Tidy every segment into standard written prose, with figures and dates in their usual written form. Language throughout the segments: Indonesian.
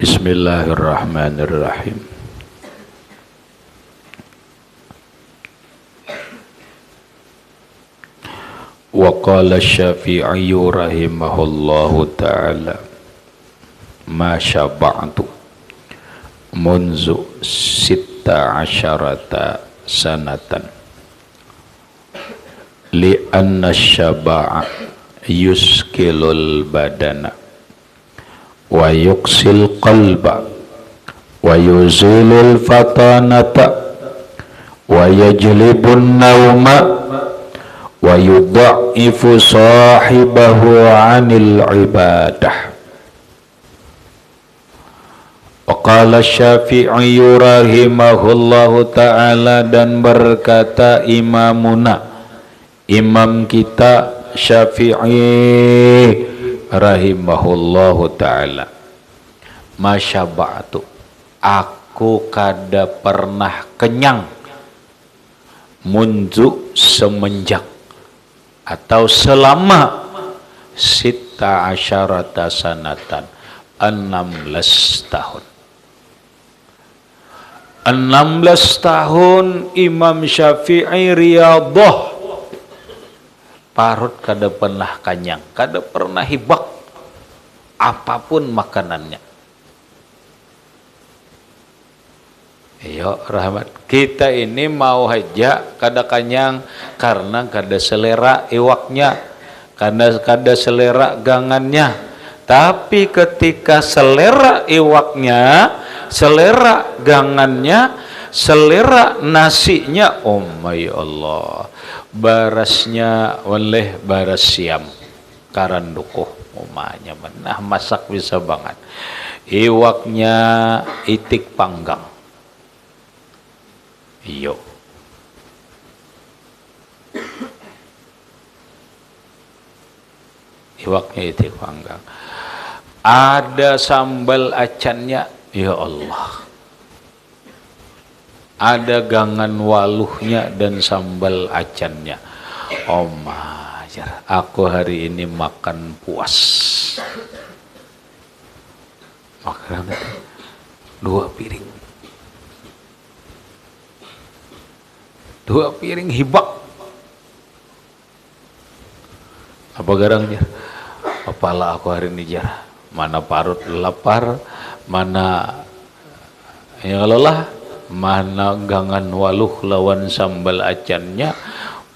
Bismillahirrahmanirrahim. Wa qala Syafi'i rahimahullahu ta'ala ma syaba'tu munzu sitta asyarata sanatan li anna syaba'a yuskilul badana wa yuksil qalba wa yuzilul fatanata wa yajlibun nauma wa yudha'ifu sahibahu 'anil ibadah. Wa qala Syafi'i rahimahullahu ta'ala, dan berkata imamuna, imam kita Syafi'i rahimahullahu ta'ala, masyaba'tu, aku kada pernah kenyang, munzu, semenjak atau selama, sita asyarata sanatan, 16 tahun. 16 tahun Imam Syafi'i riyadhah, parut kada pernah kenyang, kada pernah hibak apapun makanannya. Yo rahmat, kita ini mau haja kada kenyang karena kada selera iwaknya, karena kada selera gangannya. Tapi ketika selera iwaknya, selera gangannya, selera nasinya, oh my Allah, barasnya oleh baras siam karandukuh umanya menah masak bisa banget, iwaknya itik panggang. Iyo iwaknya itik panggang, ada sambal acannya, ya Allah, ada gangan waluhnya dan sambal acannya. Oh majar, aku hari ini makan puas. Makan 2 piring. 2 piring hibak. Apa garangnya? Kepala aku hari ini jar. Mana parut lapar, mana yang lelah, mana gangan waluh lawan sambal acannya,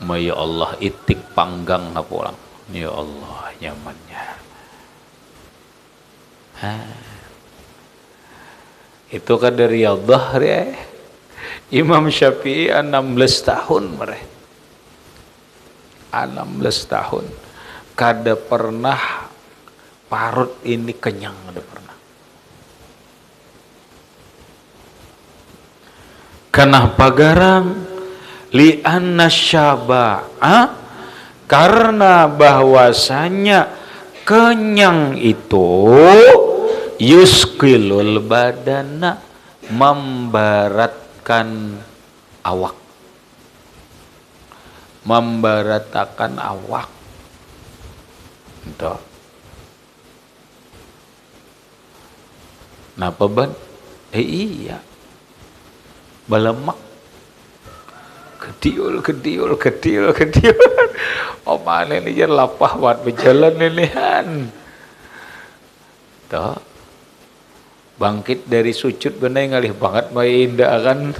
ya Allah, itik panggang pulang, ya Allah, nyamannya. Itu kan dari Allah ya. Imam Syafi'i 16 tahun mereka, 16 tahun kada pernah parut ini kenyang, kada pernah. Kenapa garang? Li'anna syaba'a, karena bahwasanya kenyang itu yuskilul badana, membaratkan awak, membaratakan awak. Entah. Napa ban? Iya, balemak, kediul. Oh mana ini jan lapah buat berjalan ini han. Toh, bangkit dari sujud bener ngalih banget, main indah kan,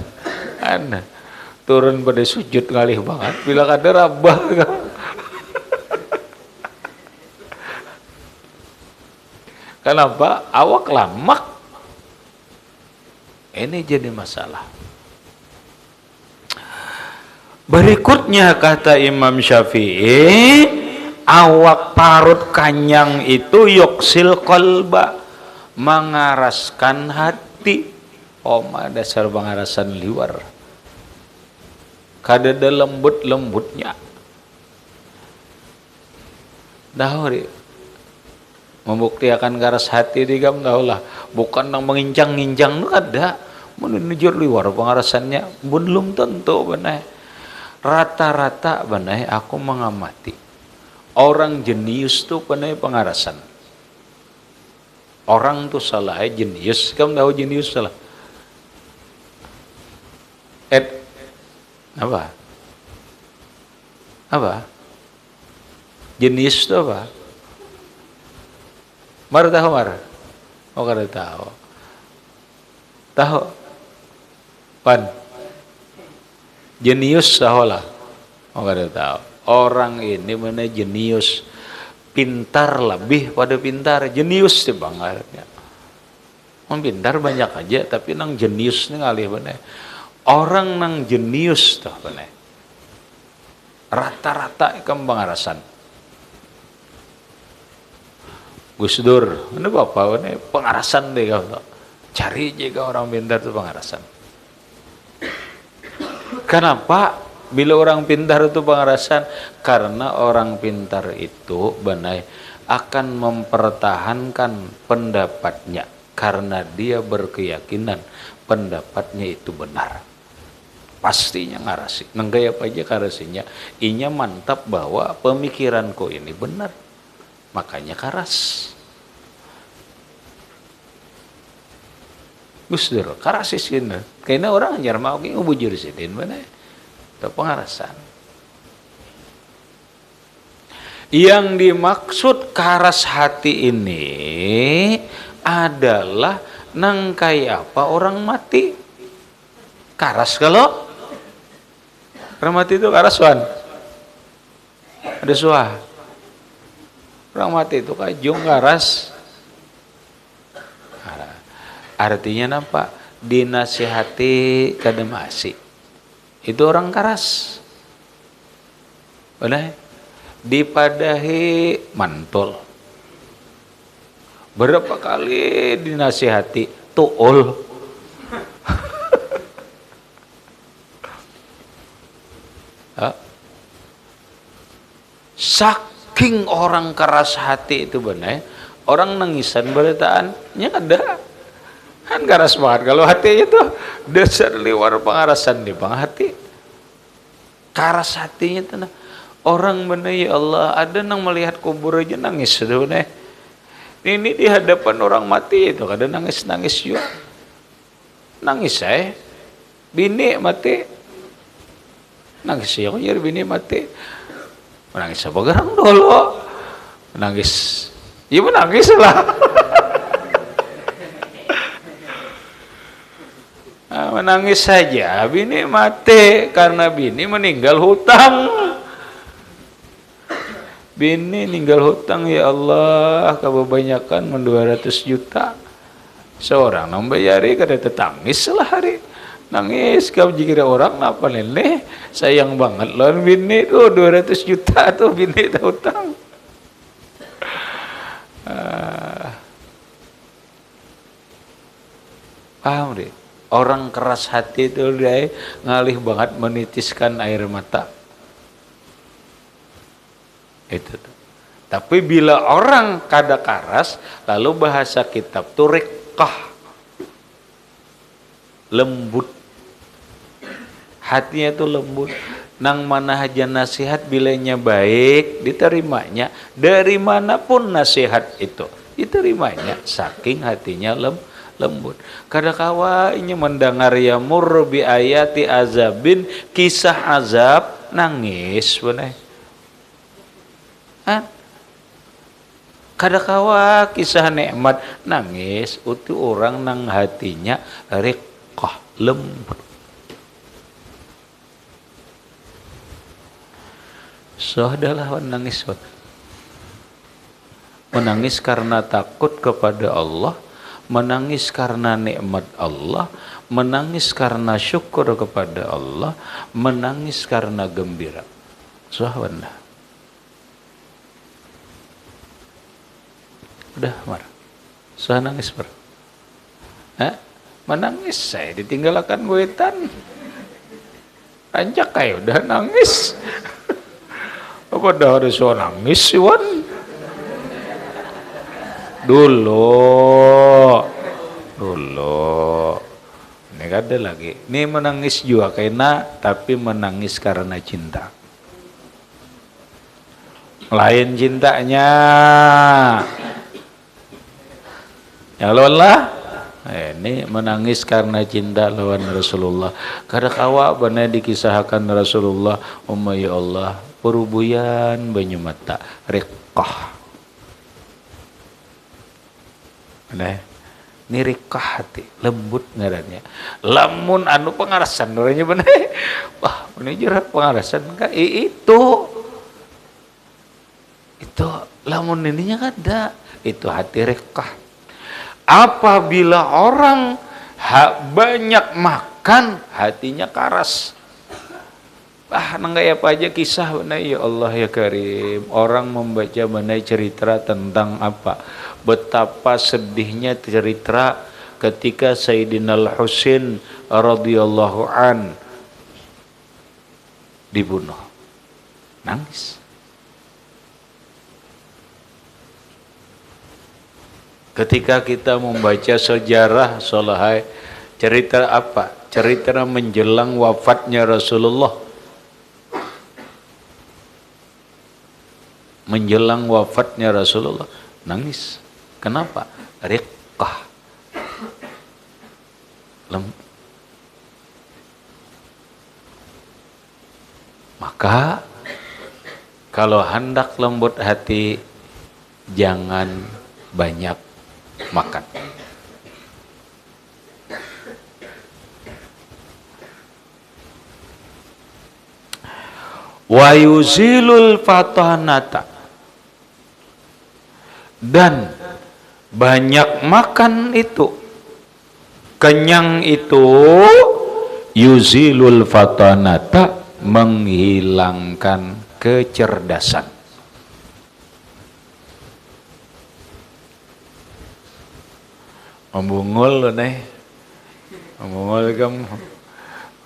turun pada sujud ngalih banget, bila kada rabah kan. Kenapa? Awak lamak. Ini jadi masalah. Berikutnya kata Imam Syafi'i, awak parut kanyang itu yuksil qalba, mengaraskan hati. Dasar pengarasan liwar, kada ada lembut-lembutnya. Dahuri membuktikan garas hati digam daulah, bukan nang mengincang-ngincang nu ada, menunjur liwar pengarasannya belum tentu benar. Rata-rata benar aku mengamati orang jenius tuh benar pengarasan. Orang tuh salah jenius. Kamu tahu jenius salah? Apa? Apa? Jenius itu apa? Mar tahu mar? Oh kada tahu. Tahu? Pan? Jenius sahola? Oh kada tahu. Orang ini mana jenius? Pintar lebih pada pintar. Jenius sih bang artinya. Pintar banyak aja, tapi nang jenius nih ngalih bener. Orang nang jenius tuh bener. Rata-rata ikan pengarasan. Gus Dur, ini bapak ini pengarasan deh kau. Cari juga orang pintar tuh pengarasan. Kenapa? Bila orang pintar itu pengarasan, karena orang pintar itu benar akan mempertahankan pendapatnya karena dia berkeyakinan pendapatnya itu benar. Pastinya ngarasi. Nenggaya apa aja karasinya. Inya mantap bahwa pemikiranku ini benar. Makanya karas. Gus Dur, karasis gitu. Kayaknya orang anjar mau ngubujur sidin mana? Itu pengarasan. Yang dimaksud karas hati ini adalah nang kayak apa orang mati. Karas kalau orang mati itu karas wan. Ada suah. Orang mati itu kajung karas. Artinya apa? Dinasihati kademasi. Itu orang karas. Benar? Dipadahi mantul. Berapa kali dinasihati tuul. Saking orang keras hati itu benar. Orang nangisan beritaannya ada. Kan keras banget kalau hati itu dasar liwar pengarasan di bang hati. Keras hatinya itu orang bener ya Allah, ada nang melihat kubur aja nangis sebenarnya. Ini di hadapan orang mati itu kadang nangis juga. Nangis saya. Bini mati. Nangis ya kok jadi bini mati. Menangis apa gerang dulu. Menangis. Ya menangis lah. Menangis saja, bini mati karena bini meninggal hutang. Bini meninggal hutang ya Allah, kebanyakan 200 juta. Seorang membayari kada tetangis lah hari. Nangis kau jika orang apa nenek sayang banget lawan bini tuh 200 juta tuh bini hutang. Paham deh. Orang keras hati itu dia ngalih banget menitiskan air mata. Itu tuh. Tapi bila orang kada karas, lalu bahasa kitab tuh riqqah. Lembut. Hatinya tuh lembut. Nang mana aja nasihat bilanya baik, diterimanya. Dari manapun nasihat itu, diterimanya. Saking hatinya lembut. Kadakawa ini mendengar ya mur bi ayati azabin, kisah azab nangis bener. Kadakawa kisah nikmat nangis, itu orang nang hatinya riqqah lembut. So adalah menangis. Menangis karena takut kepada Allah. Menangis karena nikmat Allah, menangis karena syukur kepada Allah, menangis karena gembira. Subhanallah. Udah mar. Suah nangis mar. Menangis saya ditinggalkan goetan. Anjak kayak udah nangis. Apa dah ada suah nangis Wan? Dulu ini ada lagi ini menangis juga kena tapi menangis karena cinta lain cintanya Yang lawanlah ini menangis karena cinta lawan Rasulullah. Kada kawa benar dikisahkan Rasulullah, ya Allah, perubuyan banyu mata, riqah. Nah, ini riqah hati, lembut ngarannya. Lamun anu pengarasan orangnya benar. Wah, ini jerat pengarasan kan itu lamun ininya kada. Itu hati riqah. Apabila orang banyak makan, hatinya karas. Nanggay apa aja kisah benar, ya Allah ya Karim. Orang membaca benar cerita tentang apa? Betapa sedihnya cerita ketika Sayyidina Al-Husain radhiyallahu an dibunuh. Nangis. Ketika kita membaca sejarah Solahai, cerita apa? Cerita menjelang wafatnya Rasulullah. Menjelang wafatnya Rasulullah, nangis. Kenapa? Riqqah. Maka kalau hendak lembut hati, jangan banyak makan. Wa yuzilul fatanata, dan banyak makan itu, kenyang itu, yuzilul fatanata, menghilangkan kecerdasan. Membungul nih, membungul kamu.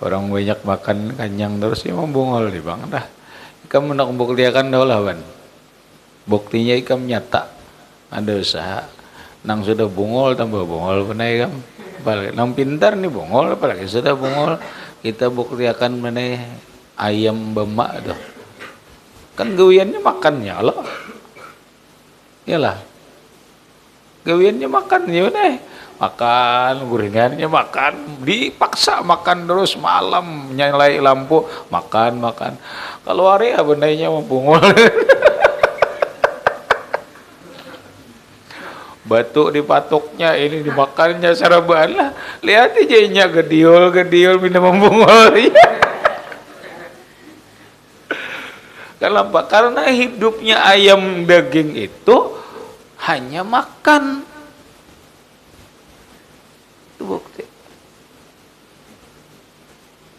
Orang banyak makan kenyang terus ya membungul di bang dah. Kamu nak buktikan dah lawan. Buktinya ikam nyata. Ada usaha. Nang sudah bungul tambah bungul penai kam. Balik nang pintar nih bungul apalagi sudah bungul. Kita buktikan meneh ayam bemak tuh. Kan gawiannya makannya Allah. Iyalah. Gawiannya makan ya meneh. Makan, gorengannya makan, dipaksa makan terus malam, nyalain lampu, makan. Kalau hari ya benarnya membungul. Batuk dipatuknya, ini dimakannya saraban lah. Lihat aja nya gediol minum membungul. Kenapa? Karena hidupnya ayam daging itu hanya makan. Bukti.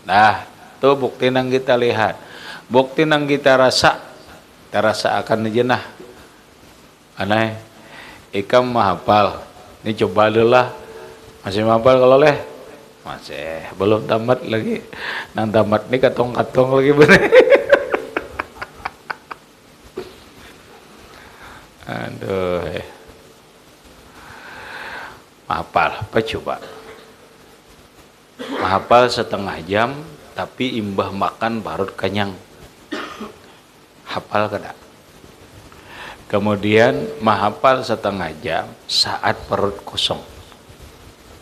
Nah, tuh bukti nang kita lihat. Bukti nang kita rasa. Terasa akan jenah. Aneh. Ikam mahapal. Ini coba dulu lah. Masih mahapal kalau leh? Masih. Belum tamat lagi. Nang tamat nih katong-katong lagi bener. Aduh. Mahapal, apa coba? Mahapal setengah jam, tapi imbah makan baru kenyang. Hafal kada? Kemudian mahapal setengah jam saat perut kosong.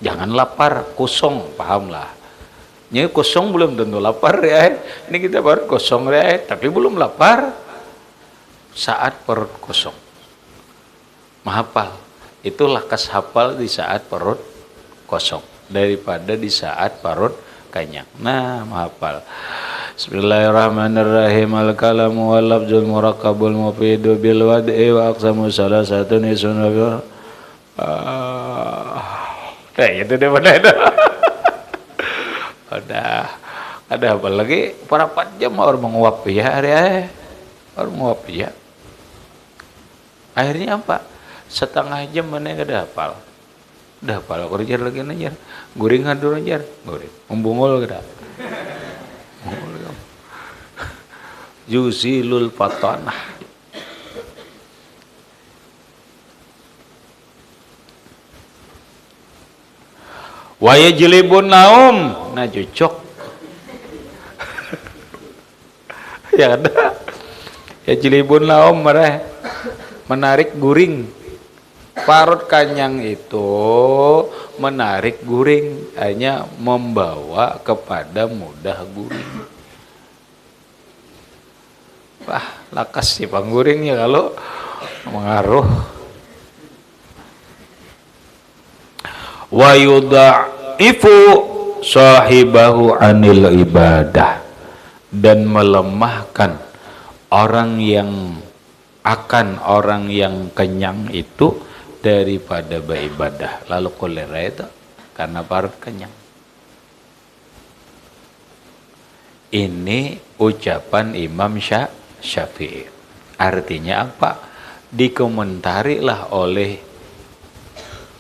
Jangan lapar, kosong, pahamlah. Ini kosong belum tentu lapar ya. Ini kita perut kosong ya, tapi belum lapar. Saat perut kosong. Mahapal. Itulah kas hafal di saat perut kosong daripada di saat perut kenyang. Nah, menghafal. Bismillahirrahmanirrahim. Al-kalamu wal lafzul murakkabul mufidu bil wad'i wa aqsamu salasatun isunna. Itu deh pada itu. Ada apa lagi? Para 4 jam orang menguap ya hari. Orang menguap ya. Akhirnya apa? Setengah jam mana kada hafal. Udah hafal kerja lagi najar. Guring hadur najar. Guring. Membungul kada. Yuzilul fatanah. Wa yajlibun naum. Nah cocok. Ya ada. Yajlibun naum marah. Menarik guring. Parut kanyang itu menarik guring, hanya membawa kepada mudah guring. Wah, lakas sih pangguringnya kalau mengaruh. Wa yudha'ifu sahibahu anil ibadah, dan melemahkan orang yang kenyang itu daripada beribadah. Lalu kolera itu karena parut kenyang. Ini ucapan Imam Syafi'i. Artinya apa? Dikomentarilah oleh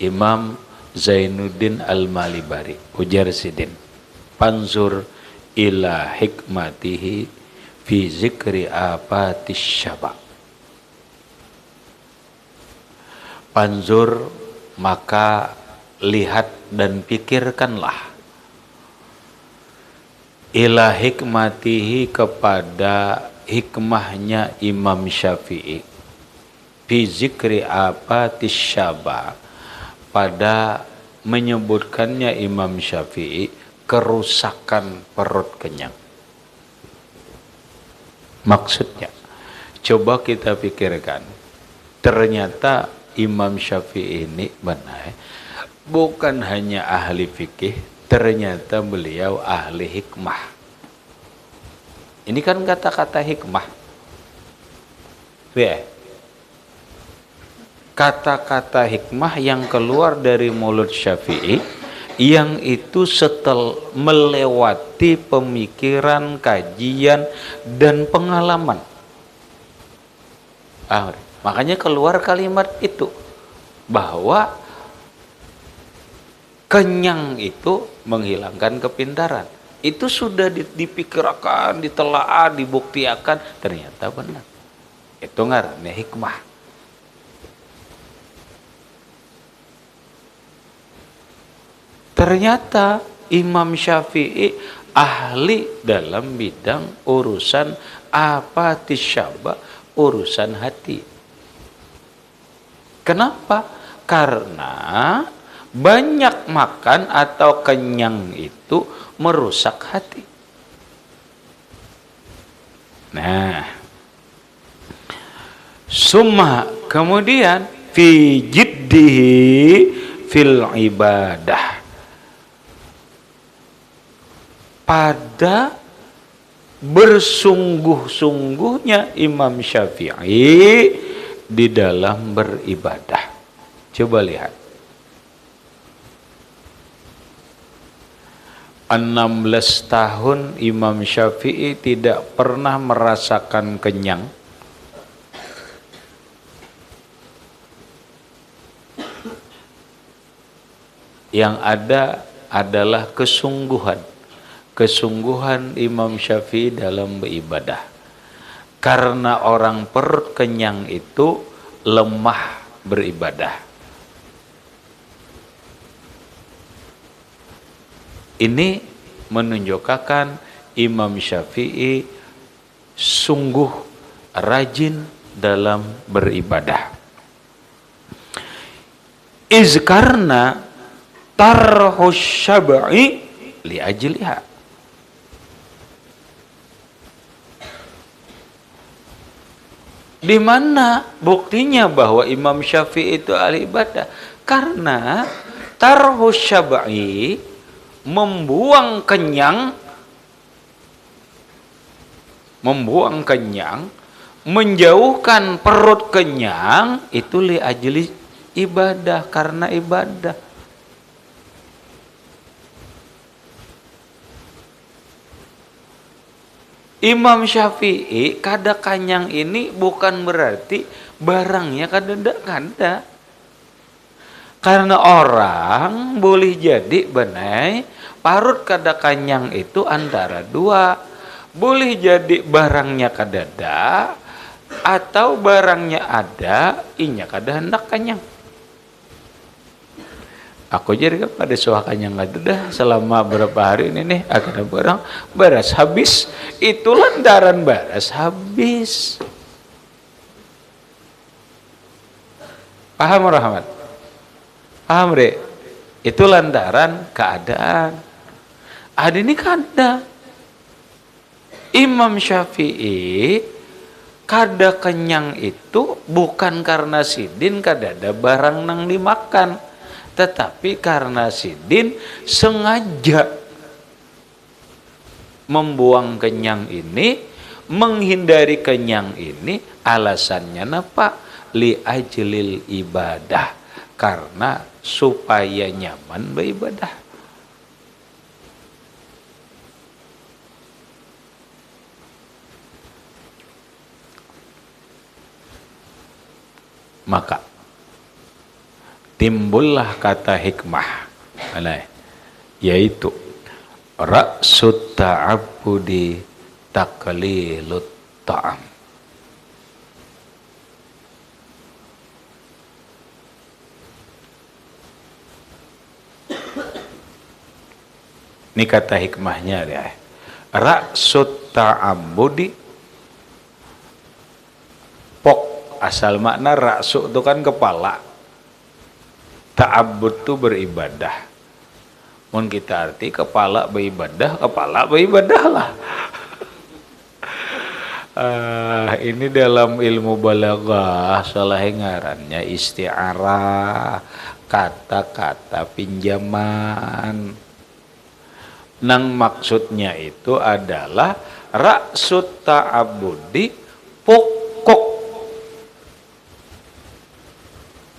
Imam Zainuddin Al-Malibari, ujar Sidin, panzur ila hikmatihi fi zikri apatis syaba. Panzur, maka lihat dan pikirkanlah, ila hikmatihi, kepada hikmahnya Imam Syafi'i, fi zikri apatis syaba, pada menyebutkannya Imam Syafi'i kerusakan perut kenyang. Maksudnya, coba kita pikirkan, ternyata Imam Syafi'i ini benar, bukan hanya ahli fikih, ternyata beliau ahli hikmah. Ini kan kata-kata hikmah. Ya. Kata-kata hikmah yang keluar dari mulut Syafi'i, yang itu setelah melewati pemikiran, kajian, dan pengalaman. Makanya keluar kalimat itu, bahwa kenyang itu menghilangkan kepintaran. Itu sudah dipikirkan, ditelaah, dibuktikan, ternyata benar. Itu ngarannya hikmah. Ternyata Imam Syafi'i ahli dalam bidang urusan apatis syaba, urusan hati. Kenapa? Karena banyak makan atau kenyang itu merusak hati. Nah, summa, kemudian fi jiddihi fil ibadah, pada bersungguh-sungguhnya Imam Syafi'i di dalam beribadah. Coba lihat, 16 tahun Imam Syafi'i tidak pernah merasakan kenyang. Yang ada adalah kesungguhan Imam Syafi'i dalam beribadah. Karena orang perut kenyang itu lemah beribadah. Ini menunjukkan Imam Syafi'i sungguh rajin dalam beribadah. Karena tarhus syab'i li ajliha. Di mana buktinya bahwa Imam Syafi'i itu ahli ibadah? Karena tarhus syab'i, membuang kenyang, menjauhkan perut kenyang, itu li ajli ibadah, karena ibadah. Imam Syafi'i kada kanyang ini bukan berarti barangnya kada. Karena orang boleh jadi benai parut kada kanyang itu antara dua. Boleh jadi barangnya kadada, atau barangnya ada, inya kada hendak kanyang. Aku jadi pada suakannya nggak dah selama berapa hari ini nih akan barang baras habis, itu lantaran baras habis. Paham Rahmat? Paham Dek? Itu lantaran keadaan. Ada ini kada. Imam Syafi'i kada kenyang itu bukan karena sidin kada ada barang nang dimakan, tetapi karena sidin sengaja membuang kenyang ini, menghindari kenyang ini. Alasannya napa? Li ajlil ibadah, karena supaya nyaman beribadah. Maka timbullah kata hikmah, yaitu ra'sut ta'abbudi taqlilut ta'am. Ini kata hikmahnya ya. Ra'sut ta'abbudi, pok asal makna ra'su itu kan kepala, ta'abbud itu beribadah. Mun kita arti kepala beribadah lah. Ini dalam ilmu balaghah salah ngarannya isti'arah, kata-kata pinjaman. Nang maksudnya itu adalah ra'sut ta'abbudi, pokok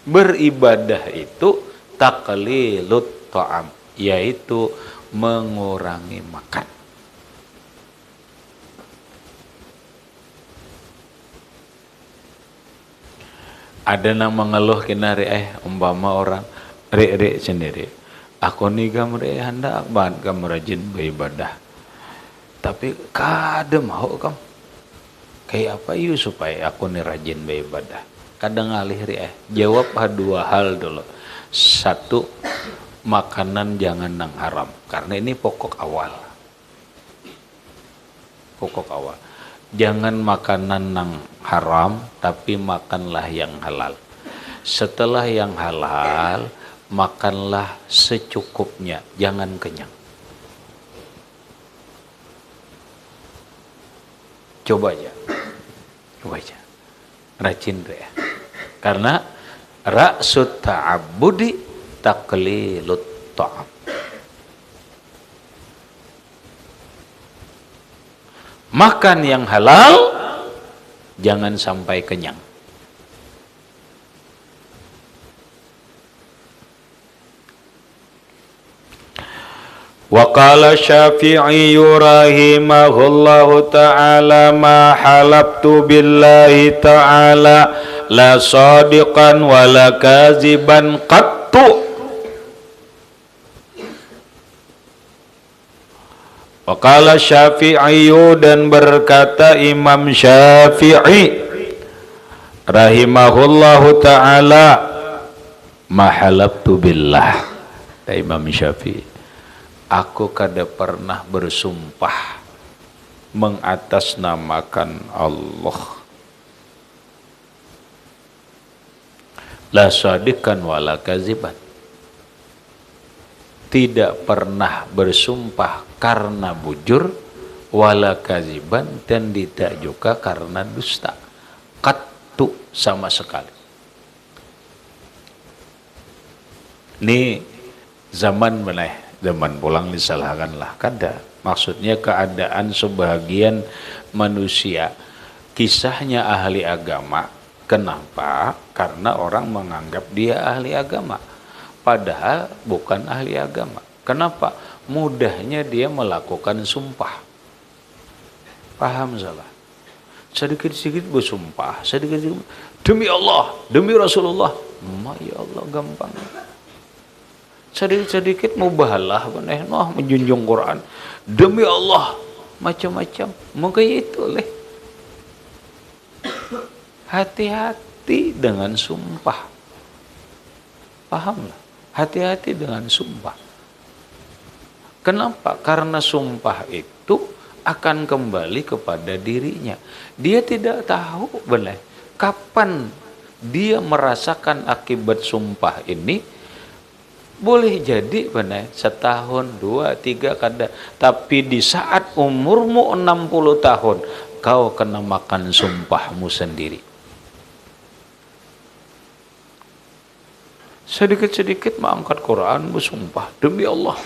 beribadah itu taqlilut ta'am, yaitu mengurangi makan. Ada yang mengeluh kena umpama orang sendiri, aku nih gamre hendak banget kamu rajin beribadah, tapi kada mau kamu kayak apa yuk supaya aku nih rajin beribadah. Kadang ngalih jawab dua hal dulu. Satu, makanan jangan nang haram, karena ini pokok awal. Pokok awal. Jangan makanan nang haram, tapi makanlah yang halal. Setelah yang halal, makanlah secukupnya, jangan kenyang. Coba aja. Rajin ya. Karena ra'sut ta'abbudi taqlilut ta'am. Makan yang halal, jangan sampai kenyang. Wa qala Syafi'i rahimahullahu ta'ala ma halabtu billahi ta'ala la sadiqan wa la kaziban qattu. Wa qala Syafi'i, dan berkata Imam Syafi'i rahimahullahu ta'ala, ma halabtu billah, Imam Syafi'i, aku kada pernah bersumpah mengatasnamakan Allah, la sadiqan wala kaziban, tidak pernah bersumpah karena bujur, wala kaziban, dan tidak juga karena dusta, qattu, sama sekali. Ini zaman mana? Zaman pulang disalahkanlah kada. Maksudnya keadaan sebagian manusia, kisahnya ahli agama. Kenapa? Karena orang menganggap dia ahli agama, padahal bukan ahli agama. Kenapa? Mudahnya dia melakukan sumpah. Paham salah? Sedikit-sedikit bersumpah, sedikit-sedikit demi Allah, demi Rasulullah. Ya Allah, gampang. Sedikit-sedikit mubahalah, menjunjung Quran, demi Allah, macam-macam. Mungkin itu leh. Hati-hati dengan sumpah. Pahamlah? Hati-hati dengan sumpah. Kenapa? Karena sumpah itu akan kembali kepada dirinya. Dia tidak tahu kapan dia merasakan akibat sumpah ini, boleh jadi benar setahun, 2, 3 kada. Tapi di saat umurmu 60 tahun, kau kena makan sumpahmu sendiri. Sedikit-sedikit mengangkat Quran, bersumpah demi Allah.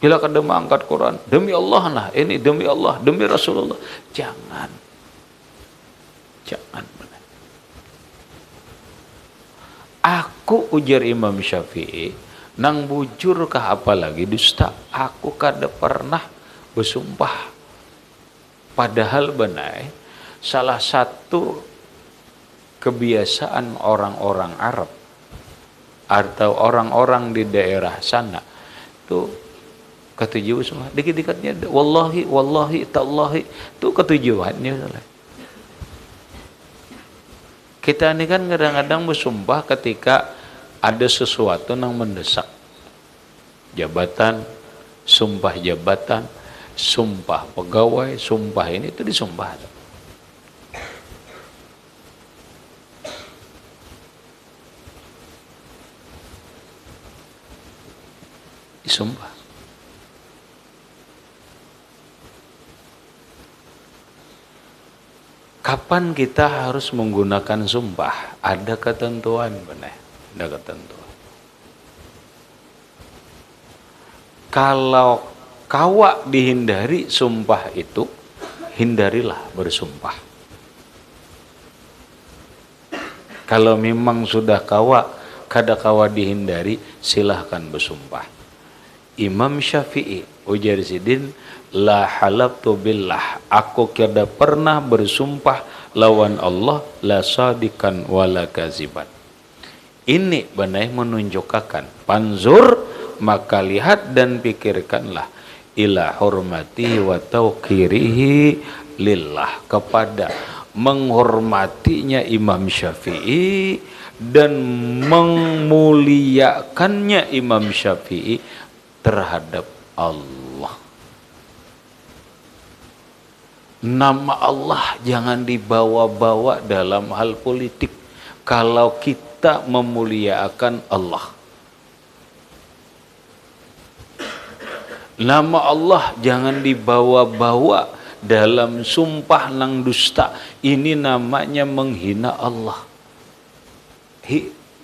Bila kada mengangkat Quran, demi Allah nah, ini demi Allah, demi Rasulullah. Jangan. Benar. Aku, ujar Imam Syafi'i, nang bujur kah apalagi dusta, aku kada pernah bersumpah. Padahal benar, salah satu kebiasaan orang-orang Arab atau orang-orang di daerah sana itu ketujuh semua, dikit-dikitnya wallahi tallahi, itu ketujuannya. Kita ini kan kadang-kadang bersumpah ketika ada sesuatu yang mendesak. Jabatan, sumpah jabatan, sumpah pegawai, sumpah ini itu disumpah. Disumpah. Kapan kita harus menggunakan sumpah? Ada ketentuan benar. Ada ketentuan. Kalau kawak dihindari sumpah itu, hindarilah bersumpah. Kalau memang sudah kada kawak dihindari, silahkan bersumpah. Imam Syafi'i, ujar Sidin, la halabtu billah, aku kada pernah bersumpah lawan Allah, la sadikan wala kaziban. Ini benar menunjukkan, panzur, maka lihat dan pikirkanlah, ila hurmati wa tauqirihi lillah, kepada menghormatinya Imam Syafi'i dan memuliakannya Imam Syafi'i terhadap Allah. Nama Allah jangan dibawa-bawa dalam hal politik. Kalau kita memuliakan Allah, nama Allah jangan dibawa-bawa dalam sumpah nang dusta. Ini namanya menghina Allah.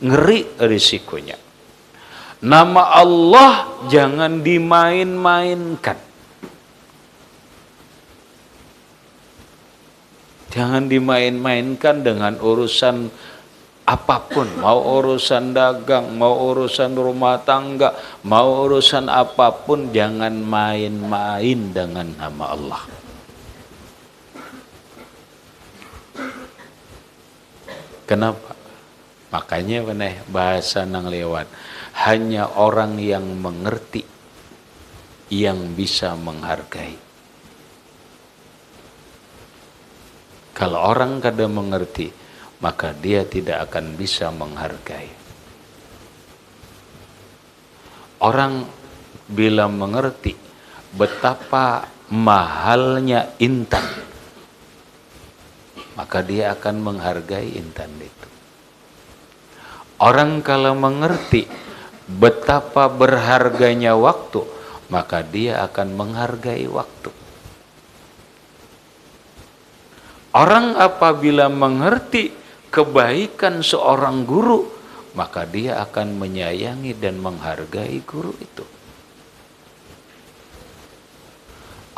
Ngeri risikonya. Nama Allah jangan dimain-mainkan. Jangan dimain-mainkan dengan urusan apapun, mau urusan dagang, mau urusan rumah tangga, mau urusan apapun, jangan main-main dengan nama Allah. Kenapa? Makanya benar bahasa nang lewat, hanya orang yang mengerti yang bisa menghargai. Kalau orang kada mengerti, maka dia tidak akan bisa menghargai. Orang bila mengerti betapa mahalnya intan, maka dia akan menghargai intan itu. Orang kalau mengerti betapa berharganya waktu, maka dia akan menghargai waktu. Orang apabila mengerti kebaikan seorang guru, maka dia akan menyayangi dan menghargai guru itu.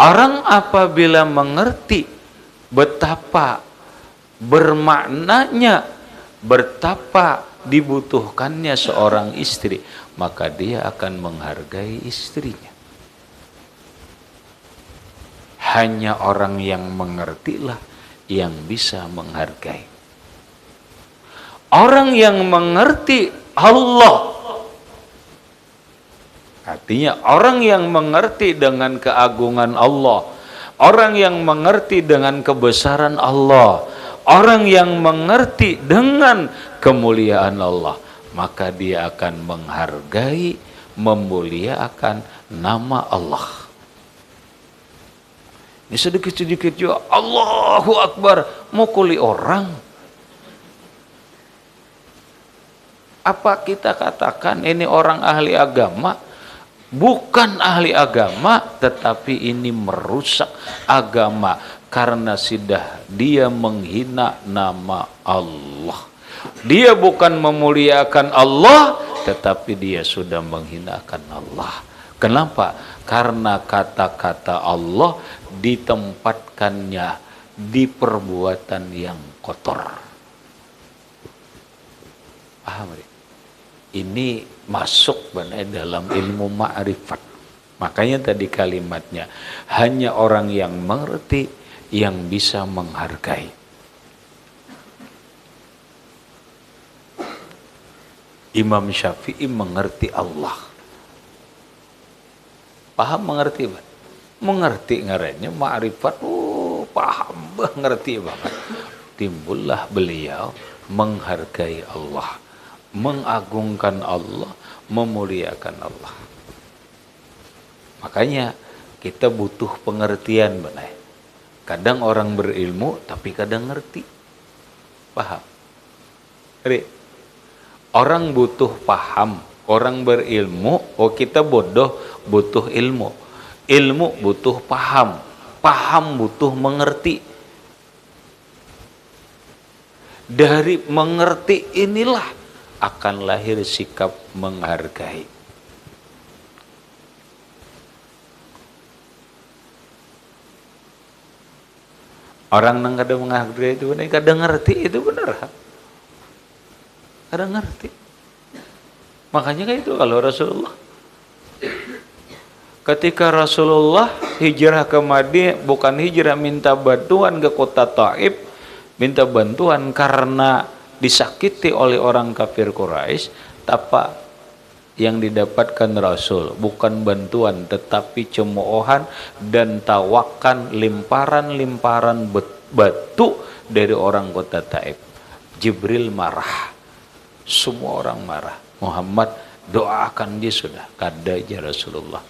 Orang apabila mengerti betapa bermaknanya, betapa dibutuhkannya seorang istri, maka dia akan menghargai istrinya. Hanya orang yang mengertilah yang bisa menghargai. Orang yang mengerti Allah, artinya orang yang mengerti dengan keagungan Allah, orang yang mengerti dengan kebesaran Allah, orang yang mengerti dengan kemuliaan Allah, maka dia akan menghargai, memuliakan nama Allah. Ini sedikit-sedikit juga Allahu Akbar, mukuli orang. Apa kita katakan ini orang ahli agama? Bukan ahli agama, tetapi ini merusak agama karena sudah dia menghina nama Allah. Dia bukan memuliakan Allah, tetapi dia sudah menghinakan Allah. Kenapa? Karena kata-kata Allah ditempatkannya di perbuatan yang kotor. Paham? Ini masuk benar dalam ilmu ma'rifat. Makanya tadi kalimatnya, hanya orang yang mengerti yang bisa menghargai. Imam Syafi'i mengerti Allah. Paham mengerti, Pak? Mengerti ngarannya ma'rifat, paham, ngerti banget. Timbullah beliau menghargai Allah, mengagungkan Allah, memuliakan Allah. Makanya kita butuh pengertian, benar. Kadang orang berilmu tapi kadang ngerti. Paham? Orang butuh paham, orang berilmu, kita bodoh butuh ilmu. Ilmu butuh paham, paham butuh mengerti. Dari mengerti inilah akan lahir sikap menghargai. Orang yang kadang menghargai itu benar, kadang ngerti itu benar. Kadang ngerti. Makanya kayak itu kalau Rasulullah. Ketika Rasulullah hijrah ke Madinah, bukan hijrah minta bantuan ke kota Taif, minta bantuan karena disakiti oleh orang kafir Quraisy, apa yang didapatkan Rasul bukan bantuan tetapi cemoohan dan tawakan, limparan-limparan batu dari orang kota Taif. Jibril marah, semua orang marah. Muhammad doakan dia sudah, kada aja Rasulullah.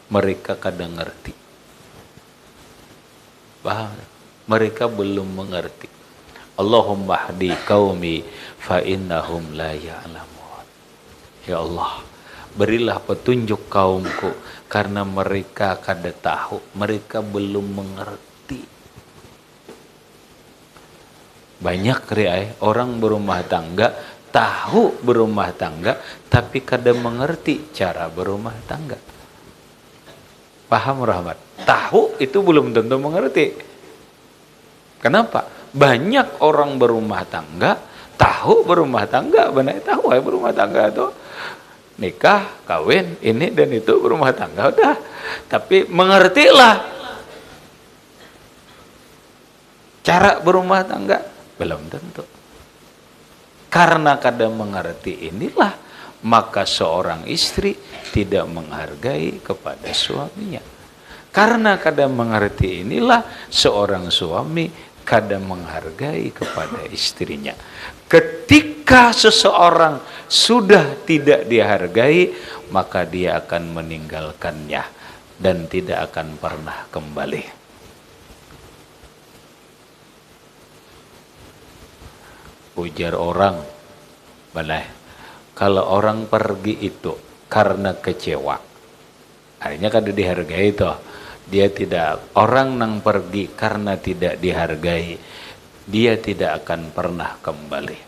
Mereka kadang ngerti, paham? Mereka belum mengerti. Allahumma hdi qaumi fa innahum la ya'lamun. Ya Allah, berilah petunjuk kaumku karena mereka kada tahu, mereka belum mengerti. Banyak orang berumah tangga, tahu berumah tangga tapi kada mengerti cara berumah tangga. Paham Rahmat? Tahu itu belum tentu mengerti. Kenapa? Banyak orang berumah tangga, tahu berumah tangga, benar tahu berumah tangga itu nikah, kawin, ini dan itu berumah tangga udah. Tapi mengertilah cara berumah tangga belum tentu. Karena kadang mengerti inilah maka seorang istri tidak menghargai kepada suaminya. Karena kadang mengerti inilah seorang suami kadang menghargai kepada istrinya. Ketika seseorang sudah tidak dihargai, maka dia akan meninggalkannya dan tidak akan pernah kembali. Ujar orang, balai, kalau orang pergi itu karena kecewa, artinya kan dihargai itu. Dia tidak, orang nang pergi karena tidak dihargai, dia tidak akan pernah kembali.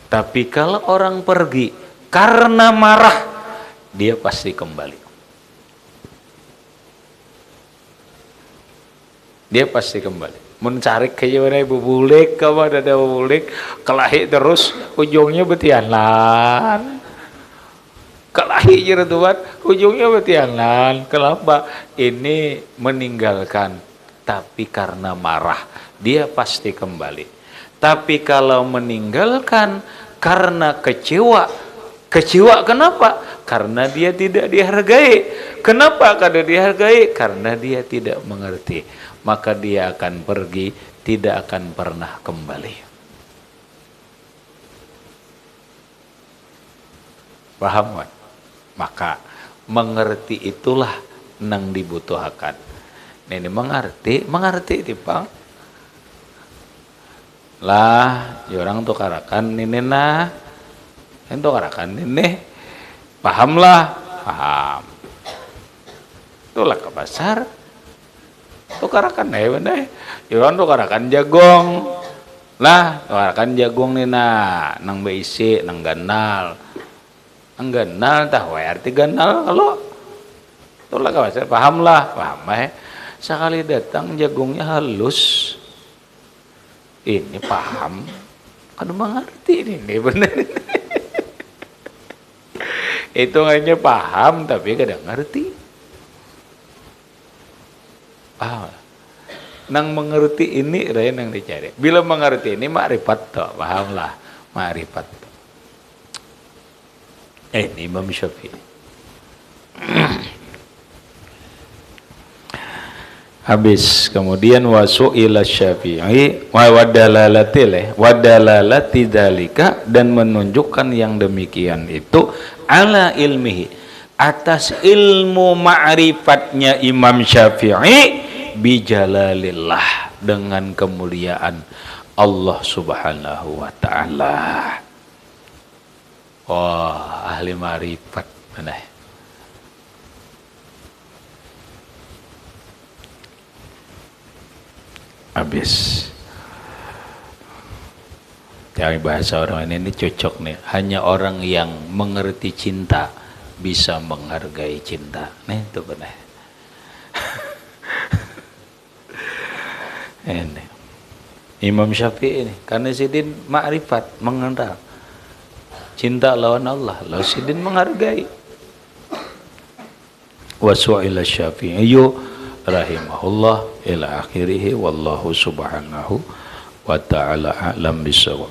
Tapi kalau orang pergi karena marah, dia pasti kembali. Dia pasti kembali. Mencari kejawaban ibu bulik, kamu ada bulik, kelahi terus, ujungnya betianan. Kelahi jeratuan, ujungnya betianan. Kenapa? Ini meninggalkan, tapi karena marah, dia pasti kembali. Tapi kalau meninggalkan karena kecewa, kecewa kenapa? Karena dia tidak dihargai. Kenapa kada dihargai? Karena dia tidak mengerti. Maka dia akan pergi, tidak akan pernah kembali. Paham kan? Maka mengerti itulah nang dibutuhkan. Ini mengerti tipang. Lah, orang tuh karakan ini nah Ento karakan ini pahamlah, paham. Itulah ke pasar. Tukarakan bener. Iron tukarakan jagong. Lah, tukarakan jagong nina nang beisi nang ganal. Nang ganal tah we arti ganal kalau itulah ke pasar pahamlah, paham sekali datang jagungnya halus. Ini paham. Kan mengerti ini bener. Hitungannya paham tapi kadang ngerti. Paham? Nang mengerti ini lain yang dicari. Bila mengerti ini makrifat toh, pahamlah makrifat. Ini Imam Syafi'i. Habis kemudian wasu'ila Syafi'i wa wadalalati dzalika dan menunjukkan yang demikian itu ala ilmihi atas ilmu ma'rifatnya Imam Syafi'i bijalalillah dengan kemuliaan Allah Subhanahu wa taala. Wah, ahli ma'rifat mana? Habis. Yang bahasa orang ini cocok nih. Hanya orang yang mengerti cinta bisa menghargai cinta. Nih itu benar. Ini Imam Syafi'i ini karena sidin ma'rifat mengenal cinta lawan Allah lalu sidin menghargai. Wasu'ila Syafi'i rahimahullah ila akhirih wallahu subhanahu wa ta'ala a'lam bisawab.